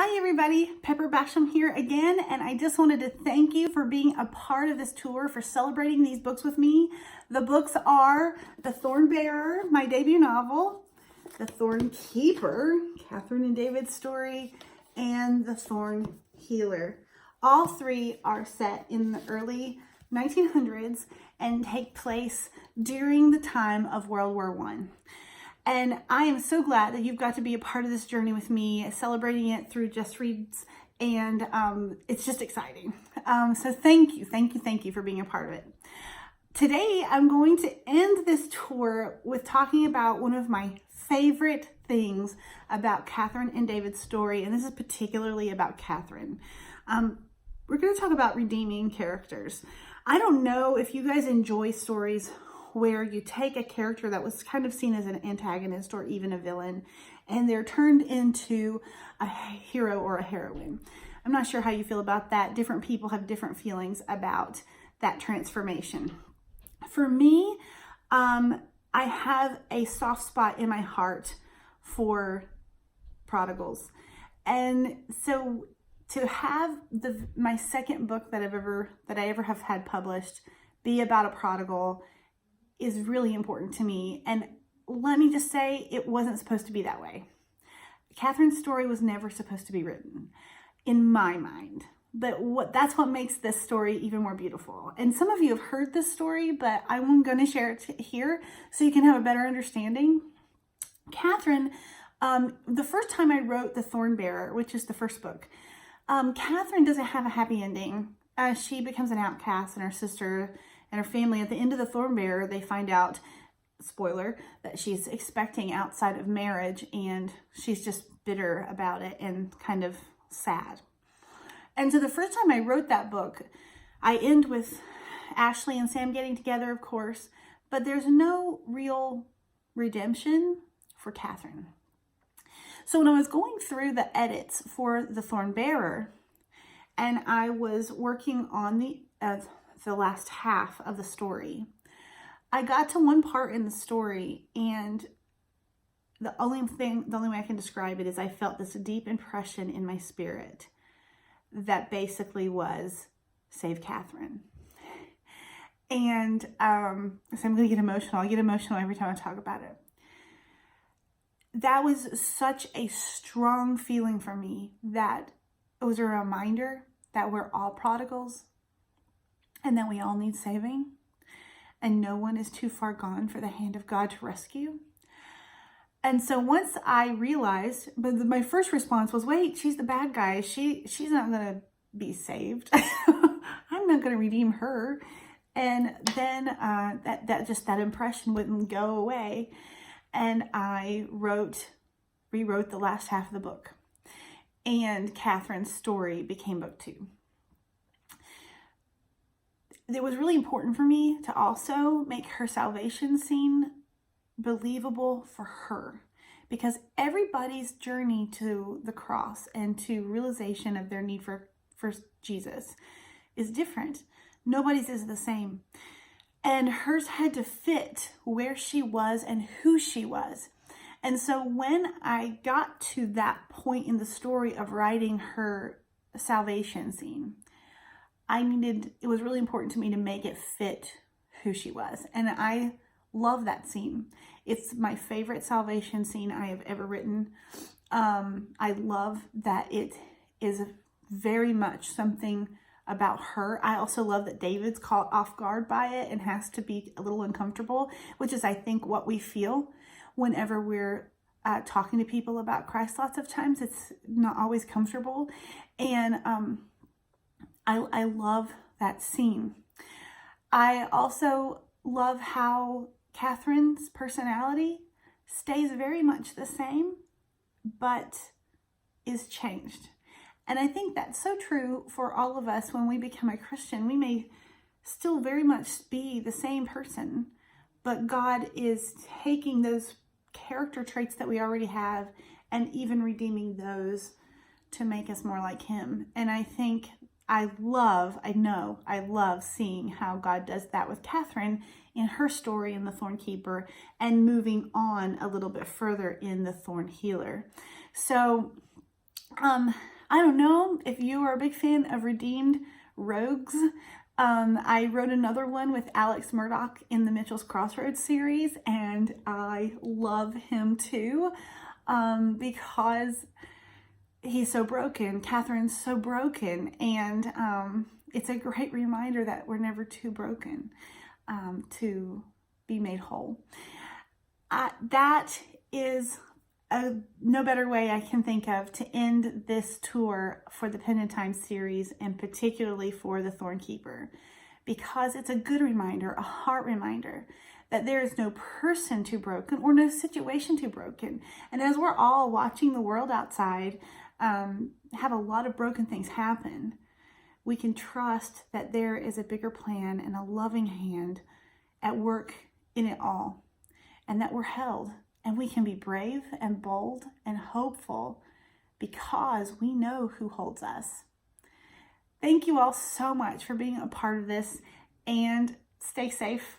Hi everybody, Pepper Basham here again, and I just wanted to thank you for being a part of this tour, for celebrating these books with me. The books are The Thorn Bearer, my debut novel, The Thorn Keeper, Catherine and David's story, and The Thorn Healer. All three are set in the early 1900s and take place during the time of World War I. And I am so glad that you've got to be a part of this journey with me, celebrating it through Just Reads, and it's just exciting. So thank you for being a part of it. Today, I'm going to end this tour with talking about one of my favorite things about Catherine and David's story, and this is particularly about Catherine. We're going to talk about redeeming characters. I don't know if you guys enjoy stories where you take a character that was kind of seen as an antagonist or even a villain, and they're turned into a hero or a heroine. I'm not sure how you feel about that. Different people have different feelings about that transformation. For me, I have a soft spot in my heart for prodigals. And so to have my second book that I ever have had published be about a prodigal is really important to me. And let me just say, it wasn't supposed to be that way. Catherine's story was never supposed to be written, in my mind. But that's what makes this story even more beautiful. And some of you have heard this story, but I'm going to share it here so you can have a better understanding. Catherine, the first time I wrote The Thorn Bearer, which is the first book, Catherine doesn't have a happy ending. She becomes an outcast, and her sister and her family, at the end of The Thorn Bearer, they find out, spoiler, that she's expecting outside of marriage, and she's just bitter about it and kind of sad. And so the first time I wrote that book, I end with Ashley and Sam getting together, of course, but there's no real redemption for Catherine. So when I was going through the edits for The Thorn Bearer, and I was working on the last half of the story, I got to one part in the story, and the only way I can describe it is I felt this deep impression in my spirit that basically was, save Catherine. And so I'm going to get emotional. I get emotional every time I talk about it. That was such a strong feeling for me, that it was a reminder that we're all prodigals and that we all need saving, and no one is too far gone for the hand of God to rescue. And so once I realized, but my first response was, wait, she's the bad guy. She's not going to be saved. I'm not going to redeem her. And then that impression wouldn't go away. And I rewrote the last half of the book. And Catherine's story became book 2. It was really important for me to also make her salvation scene believable for her, because everybody's journey to the cross and to realization of their need for Jesus is different. Nobody's is the same. And hers had to fit where she was and who she was. And so when I got to that point in the story of writing her salvation scene, it was really important to me to make it fit who she was. And I love that scene. It's my favorite salvation scene I have ever written. I love that it is very much something about her. I also love that David's caught off guard by it and has to be a little uncomfortable, which is, I think, what we feel whenever we're talking to people about Christ. Lots of times it's not always comfortable. And I love that scene. I also love how Catherine's personality stays very much the same, but is changed. And I think that's so true for all of us. When we become a Christian, we may still very much be the same person, but God is taking those character traits that we already have and even redeeming those to make us more like Him. And I think I love seeing how God does that with Catherine in her story in The Thorn Keeper, and moving on a little bit further in The Thorn Healer. So I don't know if you are a big fan of Redeemed Rogues. I wrote another one with Alex Murdoch in the Mitchell's Crossroads series, and I love him too, because he's so broken. Catherine's so broken, and it's a great reminder that we're never too broken to be made whole. That is no better way I can think of to end this tour for the Pen and Time series, and particularly for the Thorn Keeper, because it's a good reminder, a heart reminder, that there is no person too broken or no situation too broken. And as we're all watching the world outside have a lot of broken things happen, we can trust that there is a bigger plan and a loving hand at work in it all, and that we're held. And we can be brave and bold and hopeful because we know who holds us. Thank you all so much for being a part of this, and stay safe.